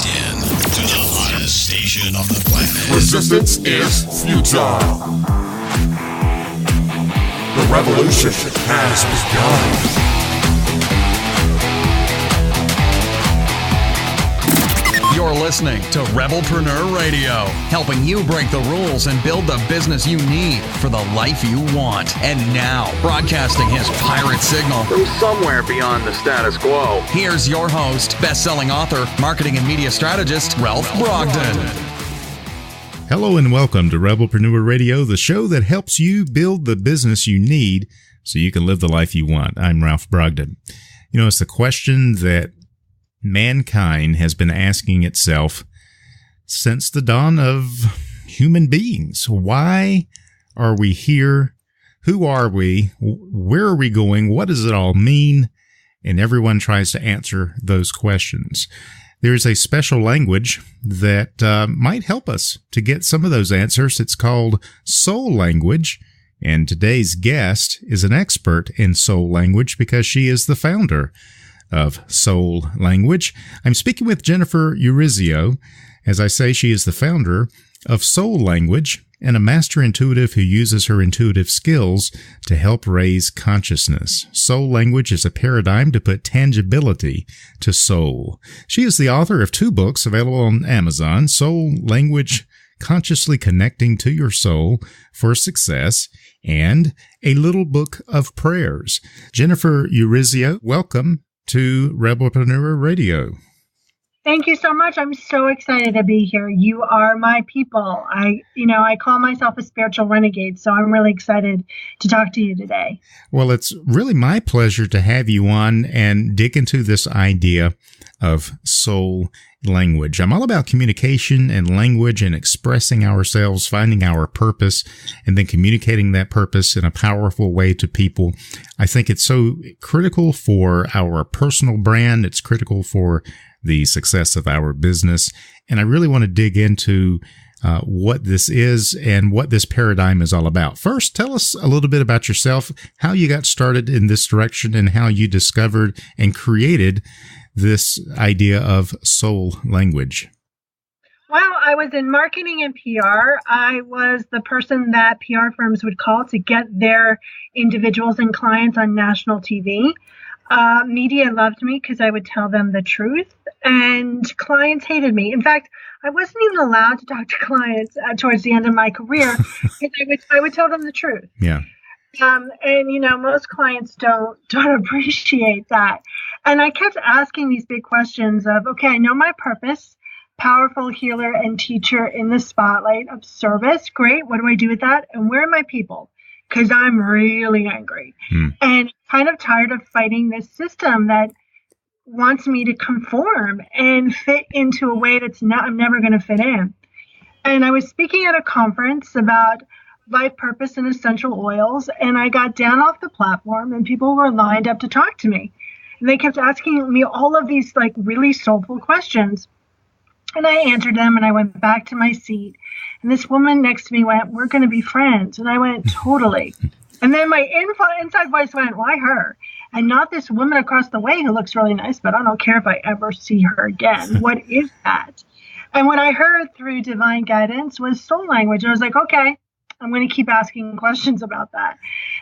in to the hottest station on the planet. Resistance is futile. The revolution has begun. You're listening to Rebelpreneur Radio, helping you break the rules and build the business you need for the life you want. And now, broadcasting his pirate signal from somewhere beyond the status quo, here's your host, best-selling author, marketing and media strategist, Ralph Brogden. Hello and welcome to Rebelpreneur Radio, the show that helps you build the business you need so you can live the life you want. I'm Ralph Brogden. You know, it's the question that mankind has been asking itself since the dawn of human beings. Why are we here? Who are we? Where are we going? What does it all mean? And everyone tries to answer those questions. There's a special language that might help us to get some of those answers. It's called soul language. And today's guest is an expert in soul language because she is the founder of Soul Language. I'm speaking with Jennifer Urezzio. As I say, she is the founder of Soul Language and a master intuitive who uses her intuitive skills to help raise consciousness. Soul Language is a paradigm to put tangibility to soul. She is the author of 2 books available on Amazon, Soul Language, Consciously Connecting to Your Soul for Success, and A Little Book of Prayers. Jennifer Urezzio, welcome to Rebelpreneur Radio. Thank you so much. I'm so excited to be here. You are my people. I call myself a spiritual renegade, so I'm really excited to talk to you today. Well, it's really my pleasure to have you on and dig into this idea of soul language. I'm all about communication and language and expressing ourselves, finding our purpose, and then communicating that purpose in a powerful way to people. I think it's so critical for our personal brand. It's critical for the success of our business. And I really want to dig into what this is and what this paradigm is all about. First, tell us a little bit about yourself, how you got started in this direction, and how you discovered and created this idea of soul language. Well, I was in marketing and PR. I was the person that PR firms would call to get their individuals and clients on national TV. Media loved me because I would tell them the truth, and clients hated me. In fact, I wasn't even allowed to talk to clients towards the end of my career because I would tell them the truth. Yeah. And most clients don't appreciate that. And I kept asking these big questions of, okay, I know my purpose, powerful healer and teacher in the spotlight of service. Great. What do I do with that? And where are my people? Because I'm really angry and kind of tired of fighting this system that wants me to conform and fit into a way I'm never going to fit in. And I was speaking at a conference about life purpose and essential oils, and I got down off the platform and people were lined up to talk to me. And they kept asking me all of these really soulful questions. And I answered them and I went back to my seat. And this woman next to me went, "We're going to be friends." And I went, "Totally." And then my inside voice went, "Why her? And not this woman across the way who looks really nice, but I don't care if I ever see her again. What is that?" And what I heard through divine guidance was soul language. I was like, okay, I'm going to keep asking questions about that.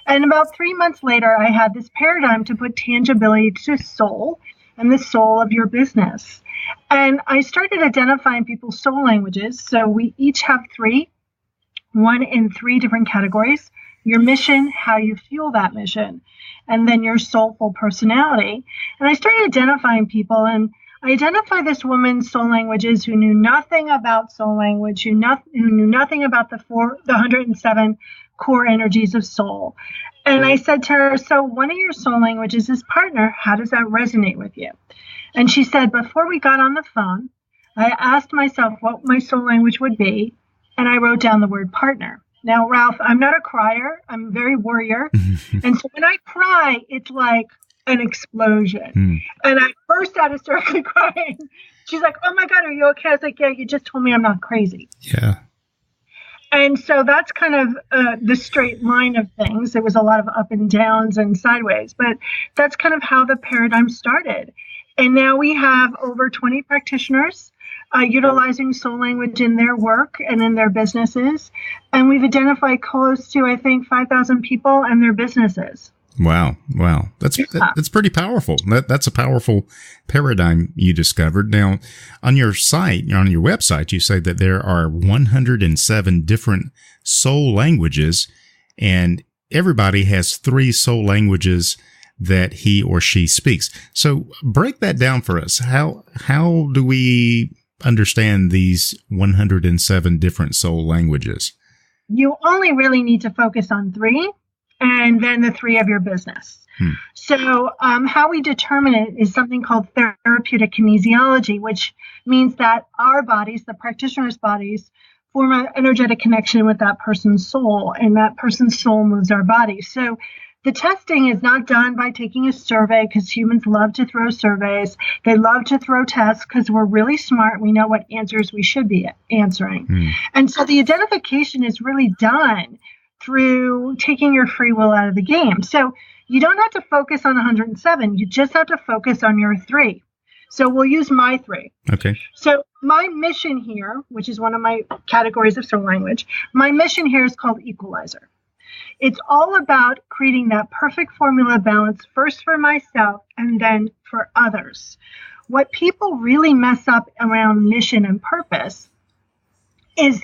And about 3 months later, I had this paradigm to put tangibility to soul and the soul of your business. And I started identifying people's soul languages. So we each have 3, one in 3 different categories: your mission, how you fuel that mission, and then your soulful personality. And I started identifying people, and I identified this woman's soul languages who knew nothing about soul language, who knew nothing about the 107 core energies of soul. And I said to her, "So one of your soul languages is partner. How does that resonate with you?" And she said, "Before we got on the phone, I asked myself what my soul language would be, and I wrote down the word partner." Now, Ralph, I'm not a crier. I'm a very warrior. And so when I cry, it's like an explosion. And I burst out hysterically crying. She's like, "Oh my God, are you okay?" I was like, "Yeah, you just told me I'm not crazy." Yeah. And so that's kind of the straight line of things. There was a lot of up and downs and sideways, but that's kind of how the paradigm started. And now we have over 20 practitioners utilizing soul language in their work and in their businesses. And we've identified close to, I think, 5,000 people and their businesses. Wow. That's pretty powerful. That's a powerful paradigm you discovered. Now, on your site, on your website, you say that there are 107 different soul languages, and everybody has 3 soul languages that he or she speaks. So break that down for us. How do we understand these 107 different soul languages? You only really need to focus on 3. And then the 3 of your business. So how we determine it is something called Therapeutic Kinesiology, which means that our bodies, the practitioner's bodies, form an energetic connection with that person's soul, and that person's soul moves our body. So the testing is not done by taking a survey, because humans love to throw surveys. They love to throw tests because we're really smart. We know what answers we should be answering. And so the identification is really done through taking your free will out of the game. So you don't have to focus on 107. You just have to focus on your 3. So we'll use my 3. Okay. So my mission here, which is one of my categories of soul language, my mission here is called Equalizer. It's all about creating that perfect formula balance, first for myself and then for others. What people really mess up around mission and purpose is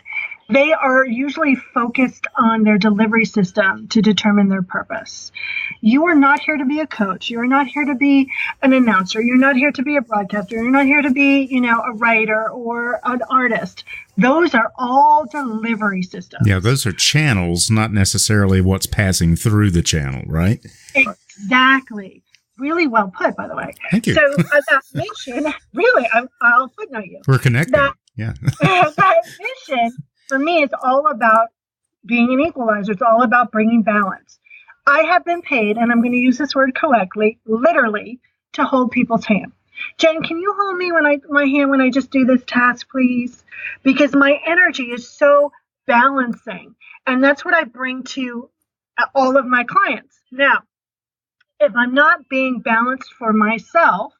they are usually focused on their delivery system to determine their purpose. You are not here to be a coach. You're not here to be an announcer. You're not here to be a broadcaster. You're not here to be, a writer or an artist. Those are all delivery systems. Yeah, those are channels, not necessarily what's passing through the channel, right? Exactly. Really well put, by the way. Thank you. So that mission, really, I'll footnote you. We're connected. Yeah. That mission, for me, it's all about being an equalizer. It's all about bringing balance. I have been paid, and I'm going to use this word correctly, literally, to hold people's hand. Jen, can you hold me my hand when I just do this task, please? Because my energy is so balancing, and that's what I bring to all of my clients. Now, if I'm not being balanced for myself,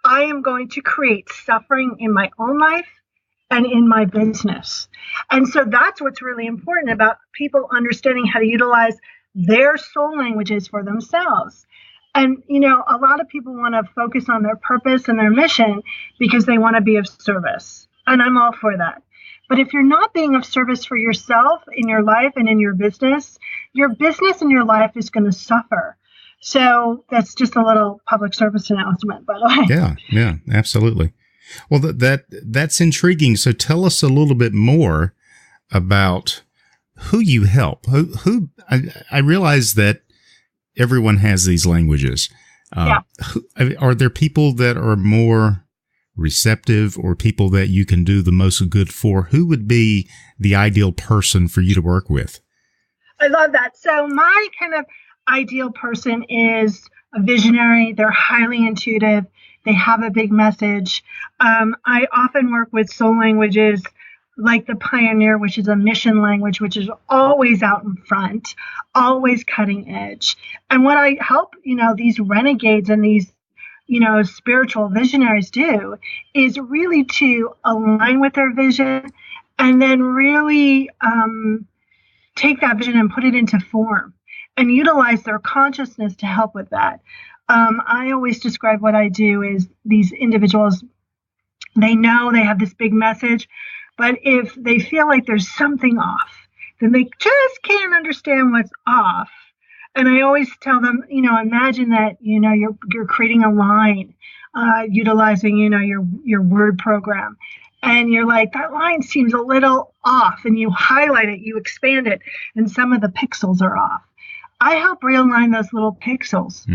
I am going to create suffering in my own life and in my business. And so that's what's really important about people understanding how to utilize their soul languages for themselves. And, a lot of people want to focus on their purpose and their mission because they want to be of service. And I'm all for that. But if you're not being of service for yourself in your life and in your business and your life is going to suffer. So that's just a little public service announcement, by the way. Yeah, absolutely. Well, that's intriguing. So tell us a little bit more about who you help. Who I realize that everyone has these languages. Are there people that are more receptive or people that you can do the most good for? Who would be the ideal person for you to work with? I love that. So my kind of ideal person is a visionary. They're highly intuitive. They have a big message. I often work with soul languages like the Pioneer, which is a mission language, which is always out in front, always cutting edge. And what I help, these renegades and these, spiritual visionaries do is really to align with their vision and then really take that vision and put it into form and utilize their consciousness to help with that. I always describe what I do is these individuals, they know they have this big message, but if they feel like there's something off, then they just can't understand what's off. And I always tell them, imagine that, you're creating a line, utilizing, your word program. And you're like, that line seems a little off, and you highlight it, you expand it, and some of the pixels are off. I help realign those little pixels.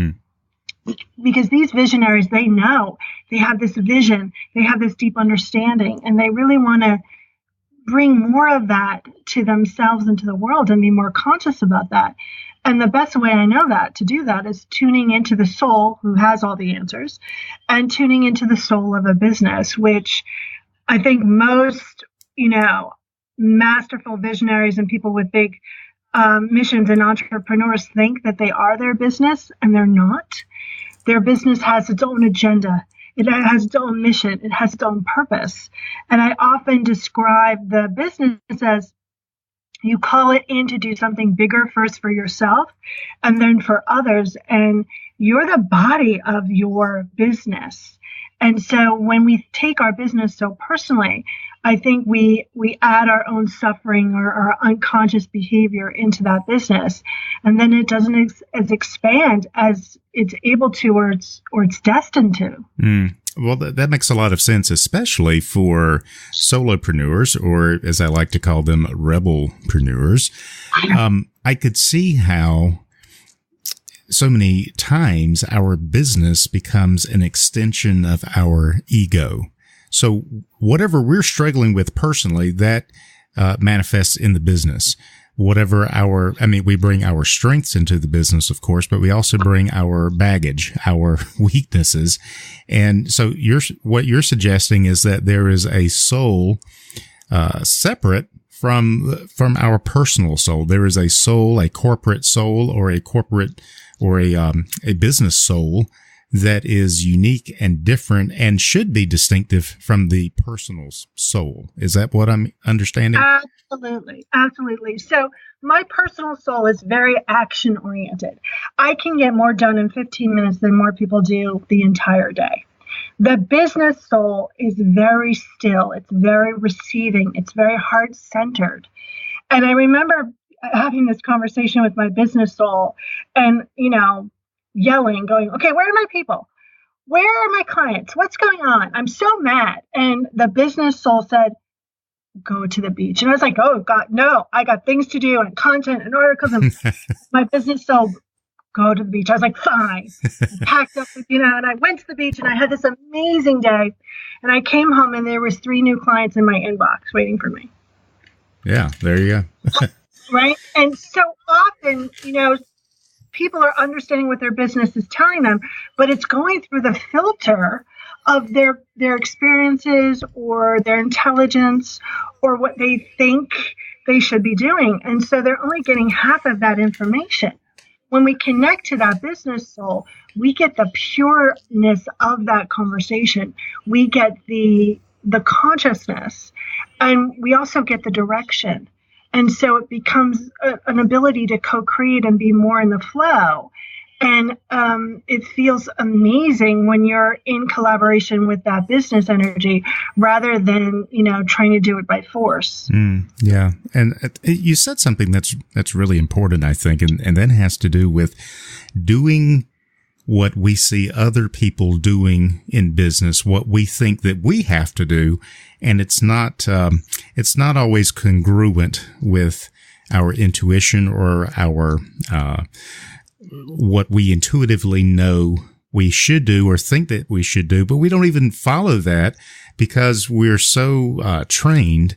Because these visionaries, they know, they have this vision, they have this deep understanding, and they really want to bring more of that to themselves and to the world and be more conscious about that. And the best way I know that to do that is tuning into the soul who has all the answers and tuning into the soul of a business, which I think most, masterful visionaries and people with big missions and entrepreneurs think that they are their business, and they're not. Their business has its own agenda. It has its own mission. It has its own purpose. And I often describe the business as you call it in to do something bigger first for yourself and then for others. And you're the body of your business. And so when we take our business so personally, I think we add our own suffering or our unconscious behavior into that business. And then it doesn't expand as it's able to or it's destined to. Well, that makes a lot of sense, especially for solopreneurs, or as I like to call them, rebelpreneurs. I could see how so many times our business becomes an extension of our ego. So whatever we're struggling with personally, that manifests in the business. Whatever we bring our strengths into the business, of course, but we also bring our baggage, our weaknesses. And so what you're suggesting is that there is a soul, separate from our personal soul. There is a soul, a corporate soul, or a business soul that is unique and different and should be distinctive from the personal soul. Is that what I'm understanding? Absolutely. Absolutely. So my personal soul is very action oriented. I can get more done in 15 minutes than more people do the entire day. The business soul is very still. It's very receiving. It's very heart centered. And I remember having this conversation with my business soul and, yelling, going, okay, where are my people? Where are my clients? What's going on? I'm so mad. And the business soul said, go to the beach. And I was like, oh God, no, I got things to do and content and articles. And my business soul, go to the beach. I was like, fine. I packed up, and I went to the beach and I had this amazing day. And I came home and there was 3 new clients in my inbox waiting for me. Yeah, there you go. Right. And so often, people are understanding what their business is telling them, but it's going through the filter of their experiences or their intelligence or what they think they should be doing. And so they're only getting half of that information. When we connect to that business soul, we get the pureness of that conversation. We get the consciousness, and we also get the direction. And so it becomes an ability to co-create and be more in the flow. And it feels amazing when you're in collaboration with that business energy rather than, trying to do it by force. Yeah. And you said something that's really important, I think, and that has to do with doing what we see other people doing in business, what we think that we have to do. And it's not always congruent with our intuition or our, what we intuitively know we should do or think that we should do, but we don't even follow that because we're so, trained.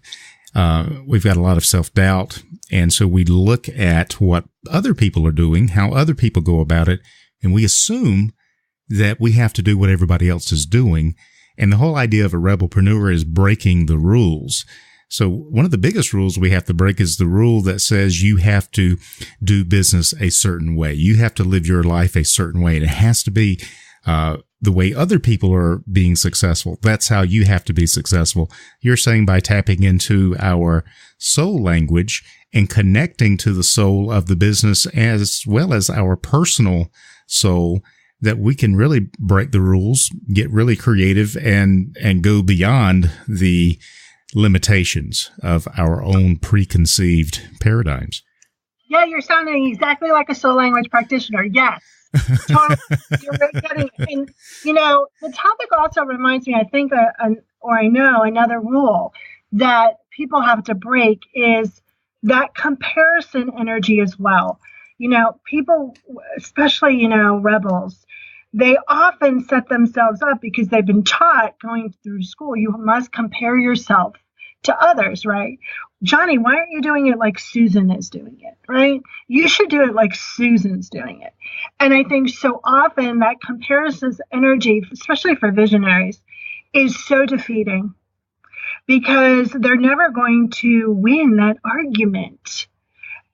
We've got a lot of self-doubt. And so we look at what other people are doing, how other people go about it, and we assume that we have to do what everybody else is doing. And the whole idea of a rebelpreneur is breaking the rules. So one of the biggest rules we have to break is the rule that says you have to do business a certain way. You have to live your life a certain way. And it has to be the way other people are being successful. That's how you have to be successful. You're saying by tapping into our soul language and connecting to the soul of the business as well as our personal soul, that we can really break the rules, get really creative, and go beyond the limitations of our own preconceived paradigms. Yeah, you're sounding exactly like a soul language practitioner. Yes. Totally. You're really getting it. And, the topic also reminds me, I think, or I know another rule that people have to break is that comparison energy as well. People, especially, rebels, they often set themselves up because they've been taught going through school, you must compare yourself to others, right? Johnny, why aren't you doing it like Susan is doing it, right? You should do it like Susan's doing it. And I think so often that comparison's energy, especially for visionaries, is so defeating because they're never going to win that argument.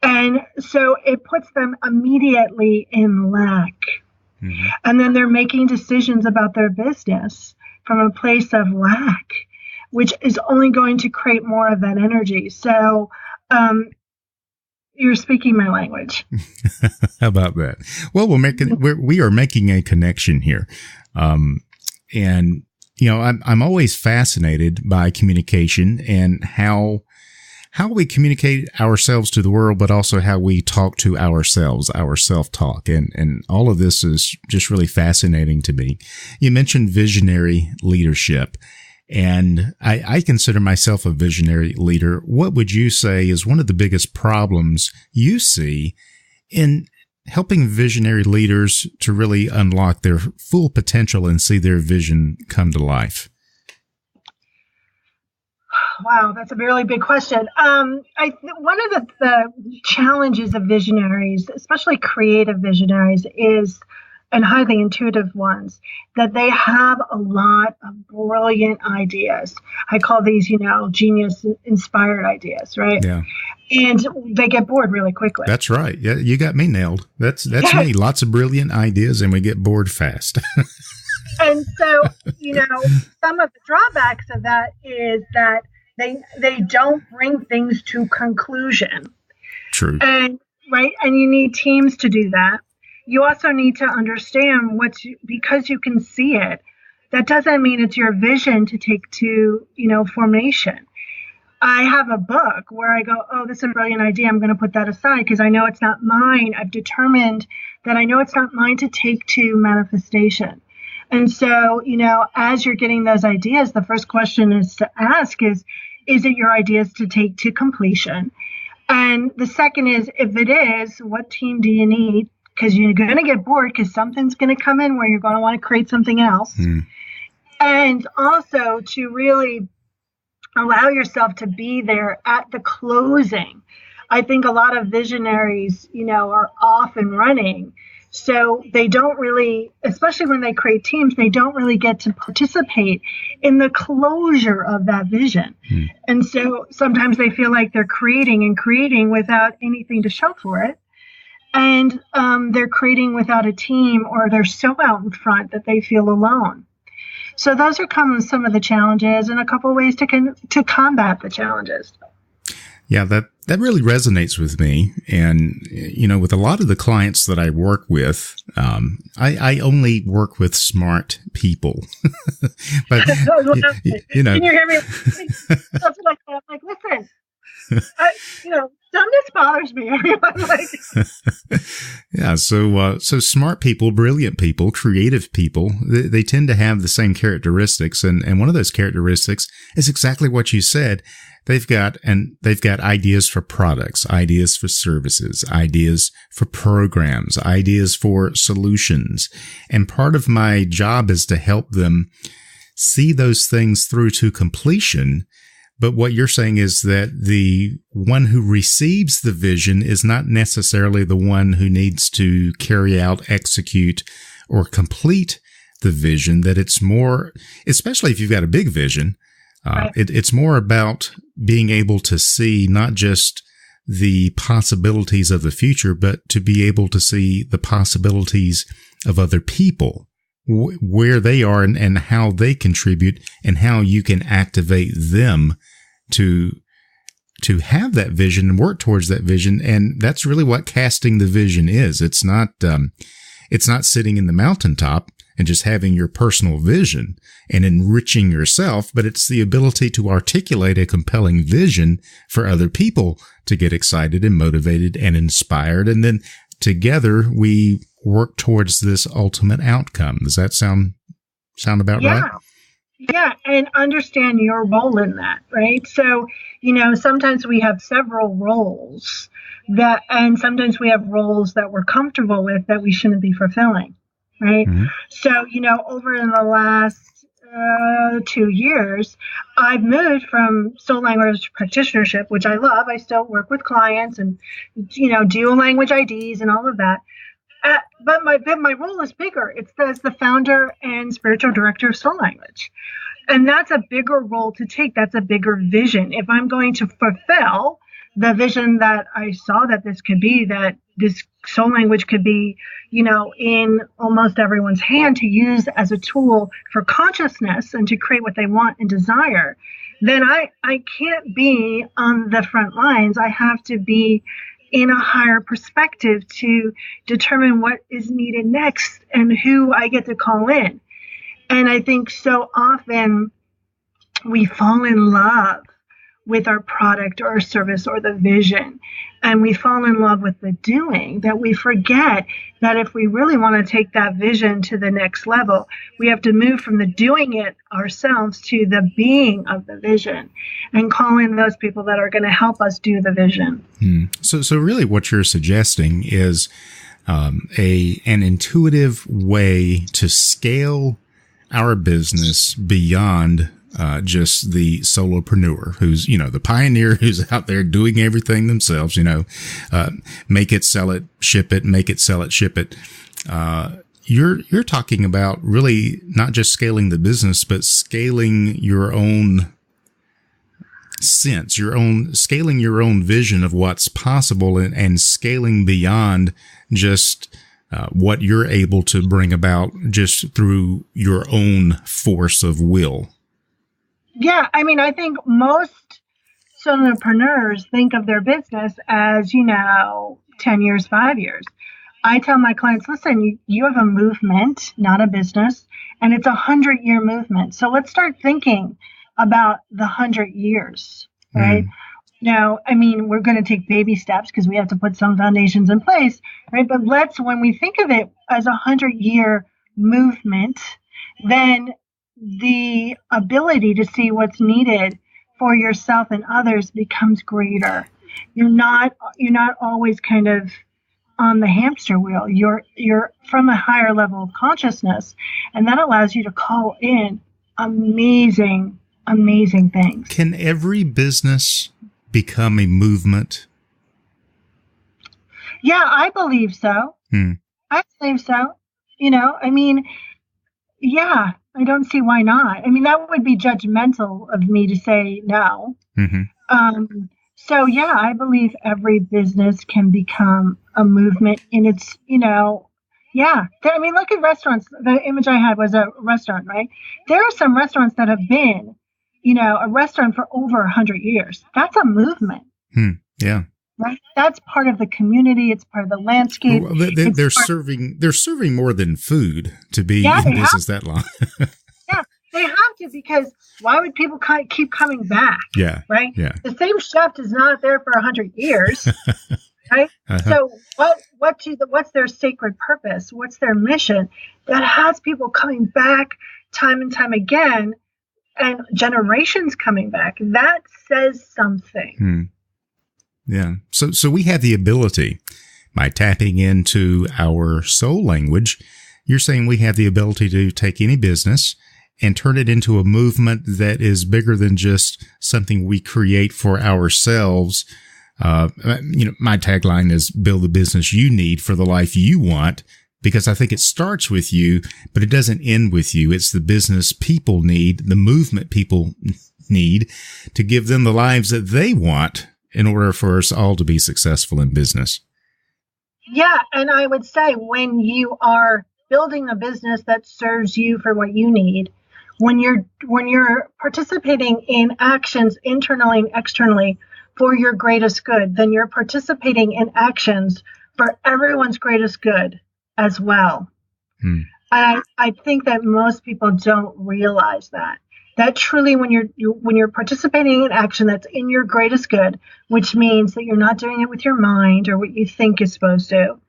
And so it puts them immediately in lack. And then they're making decisions about their business from a place of lack, which is only going to create more of that energy. So you're speaking my language. How about that? Well, we are making a connection here. And, I'm always fascinated by communication and how we communicate ourselves to the world, but also how we talk to ourselves, our self-talk. And all of this is just really fascinating to me. You mentioned visionary leadership, and I consider myself a visionary leader. What would you say is one of the biggest problems you see in helping visionary leaders to really unlock their full potential and see their vision come to life? Wow, that's a really big question. One of the challenges of visionaries, especially creative visionaries, is, and highly intuitive ones, that they have a lot of brilliant ideas. I call these, genius inspired ideas, right? Yeah. And they get bored really quickly. That's right. Yeah, you got me nailed. That's me. Lots of brilliant ideas, and we get bored fast. And so, some of the drawbacks of that is that they don't bring things to conclusion. True. And you need teams to do that. You also need to understand because you can see it, that doesn't mean it's your vision to take to, formation. I have a book where I go, oh, this is a brilliant idea. I'm going to put that aside because I know it's not mine. I've determined that I know it's not mine to take to manifestation. And so, as you're getting those ideas, the first question is to ask is it your ideas to take to completion? And the second is, if it is, what team do you need? Because you're going to get bored because something's going to come in where you're going to want to create something else. And also to really allow yourself to be there at the closing. I think a lot of visionaries, are off and running. So they don't really, especially when they create teams, they don't really get to participate in the closure of that vision. And so sometimes they feel like they're creating without anything to show for it. And they're creating without a team, or they're so out in front that they feel alone. So those are some of the challenges and a couple of ways to combat the challenges. Yeah, that really resonates with me. And, with a lot of the clients that I work with, I only work with smart people. But, Can you hear me? Something like that. Like, listen, dumbness bothers me. Everyone Yeah. So smart people, brilliant people, creative people, they tend to have the same characteristics. And one of those characteristics is exactly what you said. They've got ideas for products, ideas for services, ideas for programs, ideas for solutions. And part of my job is to help them see those things through to completion. But what you're saying is that the one who receives the vision is not necessarily the one who needs to carry out, execute, or complete the vision, that it's more, especially if you've got a big vision, right. It's more about being able to see not just the possibilities of the future, but to be able to see the possibilities of other people, where they are and how they contribute and how you can activate them to have that vision and work towards that vision. And that's really what casting the vision is. It's not sitting in the mountaintop and just having your personal vision and enriching yourself, but it's the ability to articulate a compelling vision for other people to get excited and motivated and inspired. And then together we work towards this ultimate outcome. Does that sound about right? Yeah, and understand your role in that, right? So, sometimes we have several roles and sometimes we have roles that we're comfortable with that we shouldn't be fulfilling, right? Mm-hmm. So, over in the last 2 years, I've moved from soul language practitionership, which I love. I still work with clients and, do language IDs and all of that. But my role is bigger. It's as the founder and spiritual director of Soul Language. And that's a bigger role to take. That's a bigger vision. If I'm going to fulfill the vision that I saw that this could be, that this soul language could be, in almost everyone's hand to use as a tool for consciousness and to create what they want and desire, then I can't be on the front lines. I have to be in a higher perspective to determine what is needed next and who I get to call in. And I think so often we fall in love with our product or service or the vision, and we fall in love with the doing, that we forget that if we really want to take that vision to the next level, we have to move from the doing it ourselves to the being of the vision and call in those people that are going to help us do the vision. So really what you're suggesting is an intuitive way to scale our business beyond just the solopreneur who's, the pioneer who's out there doing everything themselves, make it, sell it, ship it, make it, sell it, ship it. You're talking about really not just scaling the business, but scaling your own sense, scaling your own vision of what's possible and scaling beyond just what you're able to bring about just through your own force of will. Yeah, I think most solopreneurs think of their business as, 10 years, 5 years. I tell my clients, listen, you have a movement, not a business, and it's 100-year movement. So let's start thinking about the 100 years, right? We're going to take baby steps because we have to put some foundations in place, right? But when we think of it as a 100-year movement, then the ability to see what's needed for yourself and others becomes greater. You're not always kind of on the hamster wheel. You're from a higher level of consciousness, and that allows you to call in amazing things. Can every business become a movement? Yeah, I believe so. I believe so. Yeah, I don't see why not. That would be judgmental of me to say no. So yeah, I believe every business can become a movement in its, yeah. Look at restaurants. The image I had was a restaurant, right? There are some restaurants that have been, a restaurant for over 100 years. That's a movement. Yeah. Right? That's part of the community. It's part of the landscape. Well, they're serving more than food to be in business that long. Yeah, they have to, because why would people keep coming back? Yeah. Right? Yeah. The same chef is not there for 100 years. Right? So what's their sacred purpose? What's their mission that has people coming back time and time again, and generations coming back? That says something. Yeah. So we have the ability, by tapping into our soul language, you're saying we have the ability to take any business and turn it into a movement that is bigger than just something we create for ourselves. My tagline is build the business you need for the life you want, because I think it starts with you, but it doesn't end with you. It's the business people need, the movement people need to give them the lives that they want in order for us all to be successful in business. Yeah. And I would say, when you are building a business that serves you for what you need, when you're participating in actions internally and externally for your greatest good, then you're participating in actions for everyone's greatest good as well. And I think that most people don't realize that truly, when you're participating in action that's in your greatest good, which means that you're not doing it with your mind or what you think is supposed to,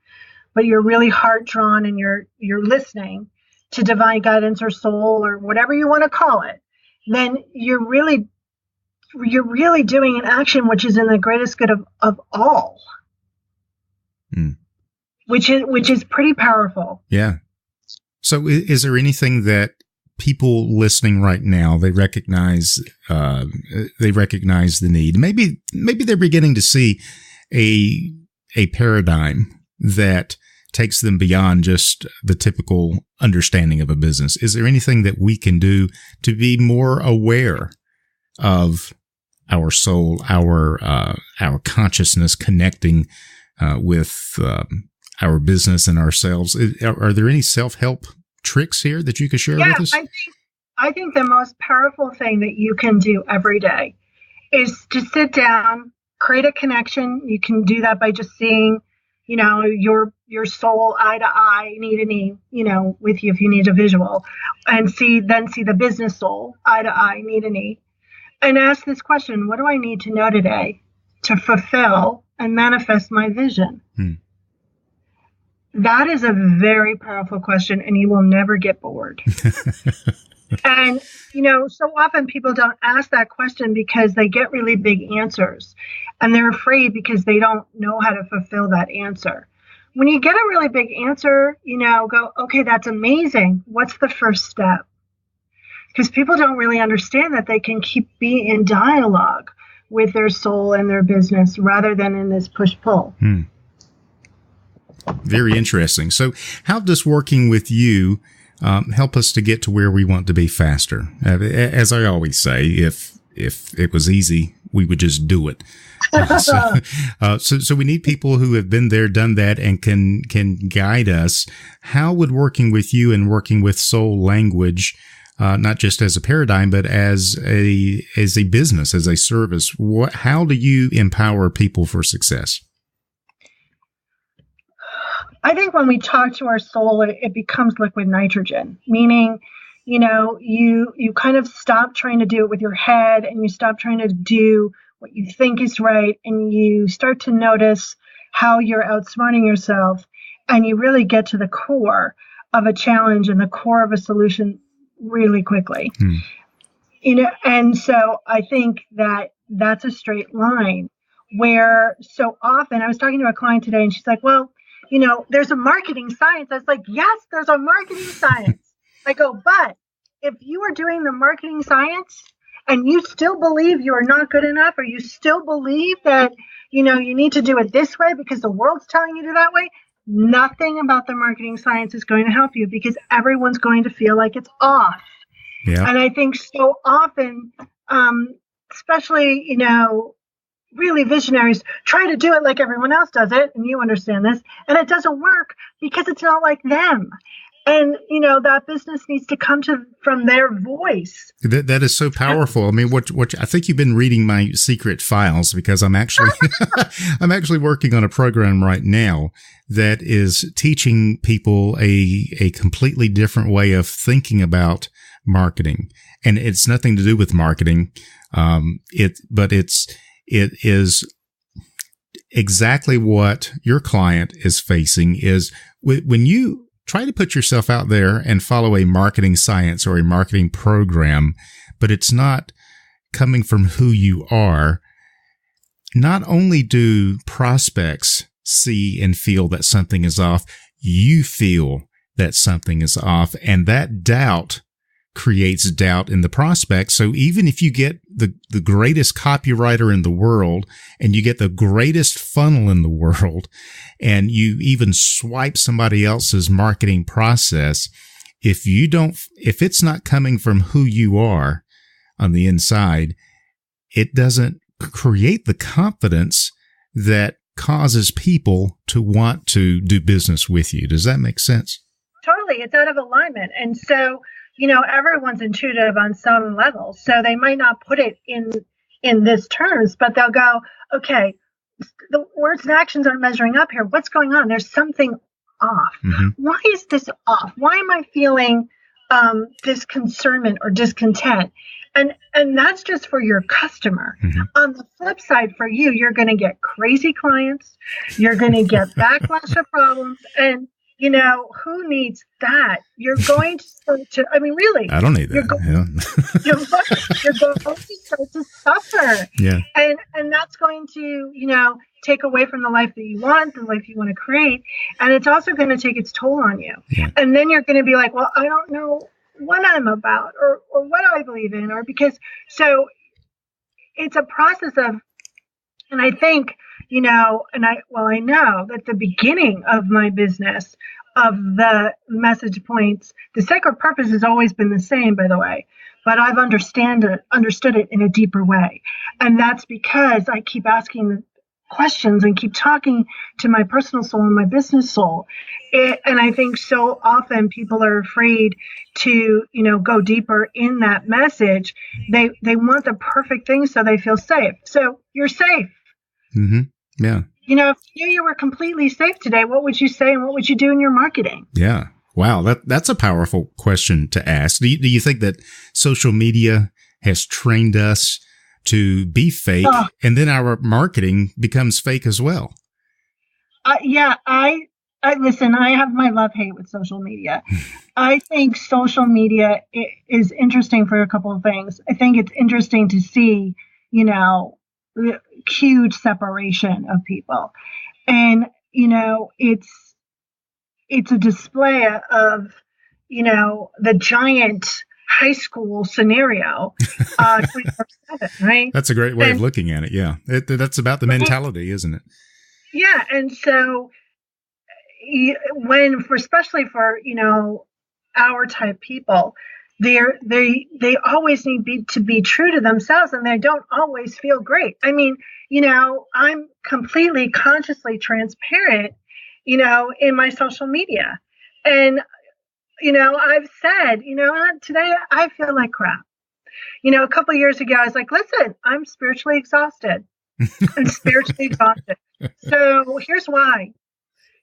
but you're really heart drawn and you're listening to divine guidance or soul or whatever you want to call it, then you're really doing an action which is in the greatest good of all, which is pretty powerful. Yeah. So is there anything that people listening right now, they recognize the need? Maybe they're beginning to see a paradigm that takes them beyond just the typical understanding of a business. Is there anything that we can do to be more aware of our soul, our consciousness connecting with our business and ourselves. Are there any self-help tricks here that you could share with us? I think the most powerful thing that you can do every day is to sit down, create a connection. You can do that by just seeing, your soul eye to eye, knee to knee, with you if you need a visual, and see the business soul eye to eye, knee to knee, and ask this question: what do I need to know today to fulfill and manifest my vision? That is a very powerful question, and you will never get bored. And, so often people don't ask that question because they get really big answers, and they're afraid because they don't know how to fulfill that answer. When you get a really big answer, go, okay, that's amazing. What's the first step? Because people don't really understand that they can being in dialogue with their soul and their business rather than in this push-pull. Very interesting. So how does working with you help us to get to where we want to be faster? As I always say, if it was easy, we would just do it. So we need people who have been there, done that, and can guide us. How would working with you and working with soul language, not just as a paradigm, but as a business, as a service, how do you empower people for success? I think when we talk to our soul, it becomes liquid nitrogen, meaning, you kind of stop trying to do it with your head, and you stop trying to do what you think is right, and you start to notice how you're outsmarting yourself, and you really get to the core of a challenge and the core of a solution really quickly. And so I think that that's a straight line where so often I was talking to a client today, and she's like, well, there's a marketing science. I was like, yes, there's a marketing science. I go, but if you are doing the marketing science and you still believe you are not good enough, or you still believe that, you need to do it this way because the world's telling you to do that way, nothing about the marketing science is going to help you, because everyone's going to feel like it's off. Yeah. And I think so often, especially, really visionaries try to do it like everyone else does it, and you understand this, and it doesn't work because it's not like them. And that business needs to come from their voice. That is so powerful. I mean, what I think you've been reading my secret files, because I'm actually working on a program right now that is teaching people a completely different way of thinking about marketing, and it's nothing to do with marketing. It is exactly what your client is facing. Is when you try to put yourself out there and follow a marketing science or a marketing program, but it's not coming from who you are. Not only do prospects see and feel that something is off, you feel that something is off, and that doubt creates doubt in the prospect. So even if you get the greatest copywriter in the world, and you get the greatest funnel in the world, and you even swipe somebody else's marketing process, if it's not coming from who you are on the inside, it doesn't create the confidence that causes people to want to do business with you. Does that make sense? Totally. It's out of alignment. And so, everyone's intuitive on some level, so they might not put it in this terms, but they'll go, okay, the words and actions aren't measuring up here. What's going on? There's something off. Mm-hmm. Why is this off? Why am I feeling disconcernment or discontent? And that's just for your customer. Mm-hmm. On the flip side, for you, you're going to get crazy clients. You're going to get backlash of problems, and who needs that? You're going to start to, really. I don't need that. You're going to start to suffer. Yeah. And that's going to, take away from the life that you want, the life you want to create. And it's also going to take its toll on you. Yeah. And then you're going to be like, well, I don't know what I'm about, or what I believe in, so it's a process of, and I think, I know that the beginning of my business, of the message points, the sacred purpose has always been the same, by the way, but I've understood it in a deeper way. And that's because I keep asking the questions and keep talking to my personal soul and my business soul. And I think so often people are afraid to, go deeper in that message. They want the perfect thing so they feel safe. So you're safe. Mm-hmm. Yeah. If you were completely safe today, what would you say and what would you do in your marketing? Yeah. Wow. That's a powerful question to ask. Do you think that social media has trained us to be fake, and then our marketing becomes fake as well? Yeah, I listen, I have my love-hate with social media. I think social media is interesting for a couple of things. I think it's interesting to see, huge separation of people. And, it's a display of, the giant high school scenario, 24/7, right? That's a great way of looking at it. Yeah. That's about the mentality, isn't it? Yeah. And so especially for, our type people, they always need to be true to themselves, and they don't always feel great. I mean, I'm completely consciously transparent, in my social media. And, I've said, today I feel like crap. A couple of years ago, I was like, listen, I'm spiritually exhausted. I'm spiritually exhausted. So here's why.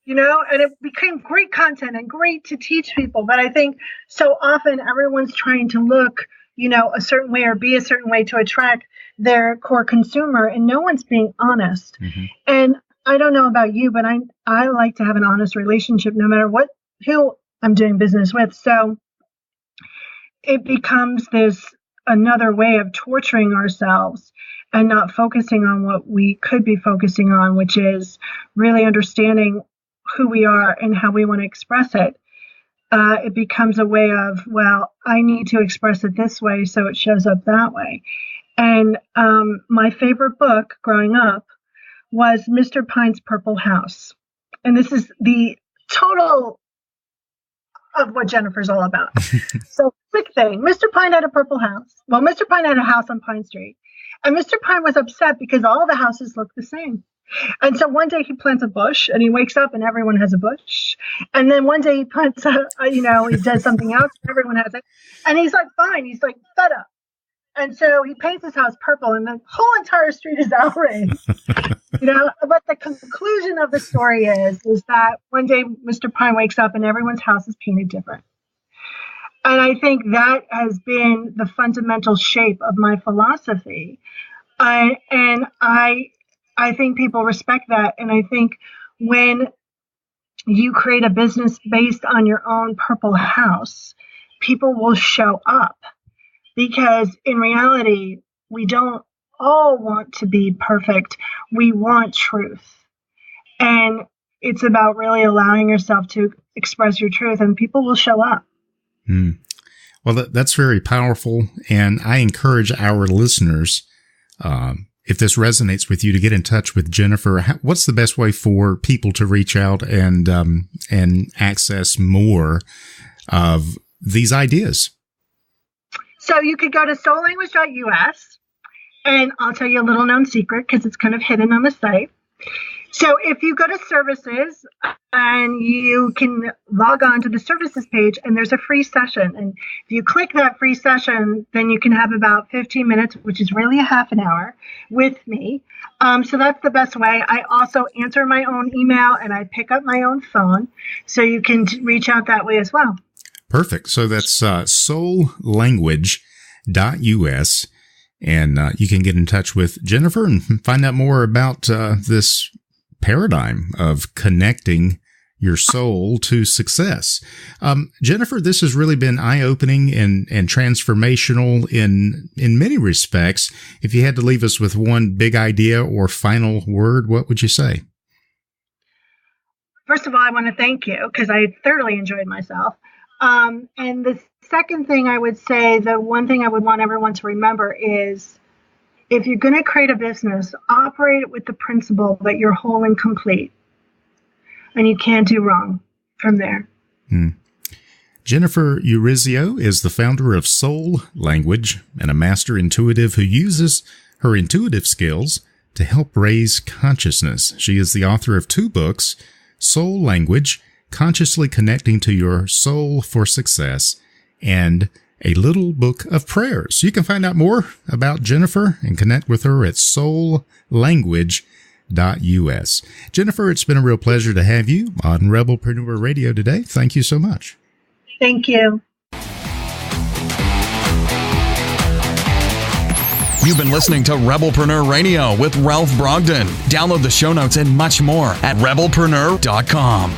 And it became great content and great to teach people. But I think so often everyone's trying to look, a certain way or be a certain way to attract their core consumer, and no one's being honest. Mm-hmm. And I don't know about you, but I like to have an honest relationship no matter who I'm doing business with. So it becomes another way of torturing ourselves and not focusing on what we could be focusing on, which is really understanding who we are and how we want to express it. It becomes a way of, well, I need to express it this way, so it shows up that way. And my favorite book growing up was Mr. Pine's Purple House. And this is the total of what Jennifer's all about. So quick thing, Mr. Pine had a purple house. Well, Mr. Pine had a house on Pine Street. And Mr. Pine was upset because all the houses look the same. And so one day he plants a bush and he wakes up and everyone has a bush. And then one day he plants he does something else and everyone has it. And he's like, fine. He's like fed up. And so he paints his house purple and the whole entire street is outraged. But the conclusion of the story is that one day Mr. Pine wakes up and everyone's house is painted different. And I think that has been the fundamental shape of my philosophy. And I think people respect that. And I think when you create a business based on your own purple house, people will show up. Because in reality, we don't all want to be perfect. We want truth. And it's about really allowing yourself to express your truth, and people will show up. Mm. Well, that's very powerful. And I encourage our listeners, if this resonates with you, to get in touch with Jennifer. What's the best way for people to reach out and access more of these ideas? So you could go to soullanguage.us, and I'll tell you a little known secret because it's kind of hidden on the site. So if you go to services, and you can log on to the services page, and there's a free session. And if you click that free session, then you can have about 15 minutes, which is really a half an hour, with me. So that's the best way. I also answer my own email, and I pick up my own phone. So you can reach out that way as well. Perfect. So that's soullanguage.us, and you can get in touch with Jennifer and find out more about this paradigm of connecting your soul to success. Jennifer, this has really been eye-opening and transformational in many respects. If you had to leave us with one big idea or final word, what would you say? First of all, I want to thank you because I thoroughly enjoyed myself. And the second thing I would say, the one thing I would want everyone to remember is, if you're going to create a business, operate it with the principle that you're whole and complete, and you can't do wrong from there. Jennifer Urezzio is the founder of Soul Language and a master intuitive who uses her intuitive skills to help raise consciousness. She is the author of 2 books, Soul Language, Consciously Connecting to Your Soul for Success, and a little book of prayers. You can find out more about Jennifer and connect with her at soullanguage.us. Jennifer, it's been a real pleasure to have you on Rebelpreneur Radio today. Thank you so much. Thank you. You've been listening to Rebelpreneur Radio with Ralph Brogden. Download the show notes and much more at rebelpreneur.com.